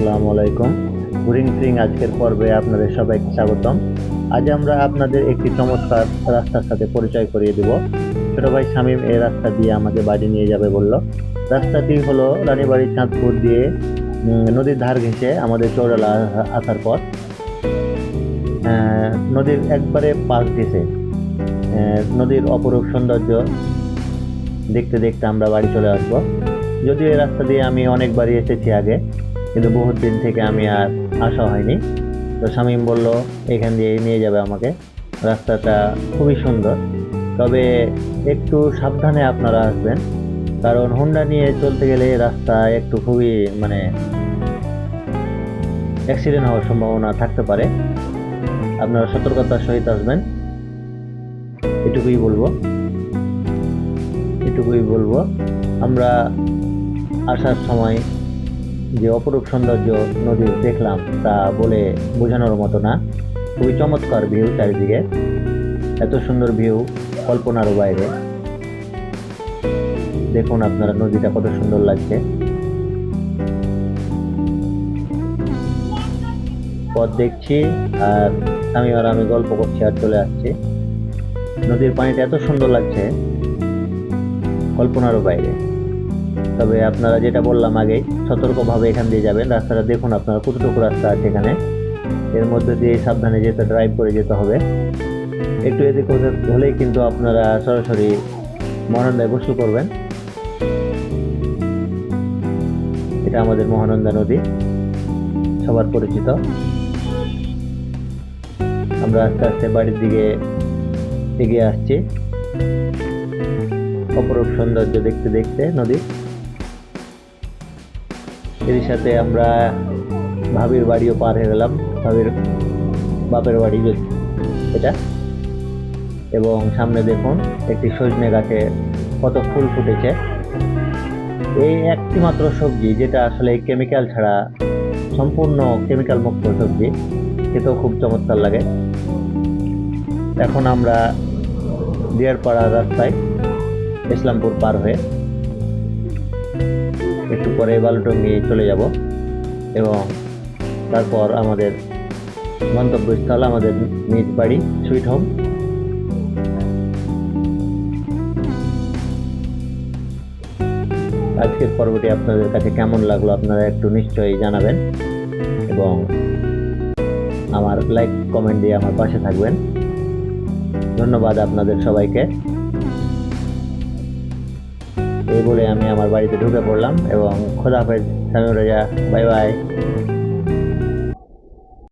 আসসালামু আলাইকুম। ঘুরিং ফিরিং আজকের পর্বে আপনাদের সবাইকে স্বাগতম। আজ আমরা আপনাদের একটি চমৎকার রাস্তার সাথে পরিচয় করিয়ে দিব। ছোট ভাই শামীম এই রাস্তা দিয়ে আমাকে বাড়ি নিয়ে যাবে বলল। রাস্তাটি হলো রানীবাড়ি চাঁদপুর দিয়ে নদীর ধার ঘেঁষে আমাদের চৌরালা আসার পর নদীর একবারে পাশ ঘেঁষে নদীর অপরূপ সৌন্দর্য দেখতে দেখতে আমরা বাড়ি চলে আসবো। যদিও এই রাস্তা দিয়ে আমি অনেকবারই এসেছি আগে, কিন্তু বহুত দিন থেকে আমি আর আসা হয়নি। তো শামীম বলল এখান দিয়ে নিয়ে যাবে আমাকে। রাস্তাটা খুবই সুন্দর, তবে একটু সাবধানে আপনারা আসবেন, কারণ হোন্ডা নিয়ে চলতে গেলে রাস্তা একটু খুবই অ্যাক্সিডেন্ট হওয়ার সম্ভাবনা থাকতে পারে। আপনারা সতর্কতার সহিত আসবেন, এটুকুই বলবো। আমরা আসার সময় যে অপরূপ সৌন্দর্য নদী দেখলাম তা বলে বোঝানোর মতো না। খুবই চমৎকার ভিউ, চারিদিকে এত সুন্দর ভিউ কল্পনারও বাইরে। দেখুন আপনারা নদীটা কত সুন্দর লাগছে। পথ দেখছি আর আমি গল্প করছি আর চলে আসছি। নদীর পানিটা এত সুন্দর লাগছে, কল্পনারও বাইরে। তবে আপনারা যেটা বললাম আগে, সতর্কভাবে এখান দিয়ে যাবেন। রাস্তাটা দেখুন আপনারা কতটুকু রাস্তা আছে এখানে, এর মধ্যে দিয়ে সাবধানে ড্রাইভ করে যেতে হবে। একটু এদিক ওদিক হলেই কিন্তু আপনারা সরাসরি মহানন্দায় গোসল করবেন। এটা আমাদের মহানন্দা নদী, সবার পরিচিত। আমরা আস্তে আস্তে বাড়ির দিকে এগিয়ে আসছি, অপরূপ সৌন্দর্য দেখতে দেখতে নদী। এর সাথে আমরা ভাবির বাড়িও পার হয়ে গেলাম, ভাবির বাপের বাড়ি এটা। এবং সামনে দেখুন একটি সজনে গাছে কত ফুল ফুটেছে। এই একটি মাত্র সবজি যেটা আসলে কেমিক্যাল ছাড়া, সম্পূর্ণ কেমিক্যাল মুক্ত সবজি, খেতেও খুব চমৎকার লাগে। এখন আমরা দিয়ারপাড়া রাস্তায় ইসলামপুর পার হয়ে একটু পরে বালুটঙ্গি চলে যাব এবং তারপর আমাদের গন্তব্যস্থল, আমাদের নিজ বাড়ি, সুইট হোম। আজকের পর্বটি আপনাদের কাছে কেমন লাগলো আপনারা একটু নিশ্চয়ই জানাবেন এবং আমার লাইক কমেন্ট দিয়ে আমার পাশে থাকবেন। ধন্যবাদ আপনাদের সবাইকে। এই বলে আমি আমার বাড়িতে ঢুকে পড়লাম এবং খোদা হাফেজ, সামিউর রাজা, বাই বাই।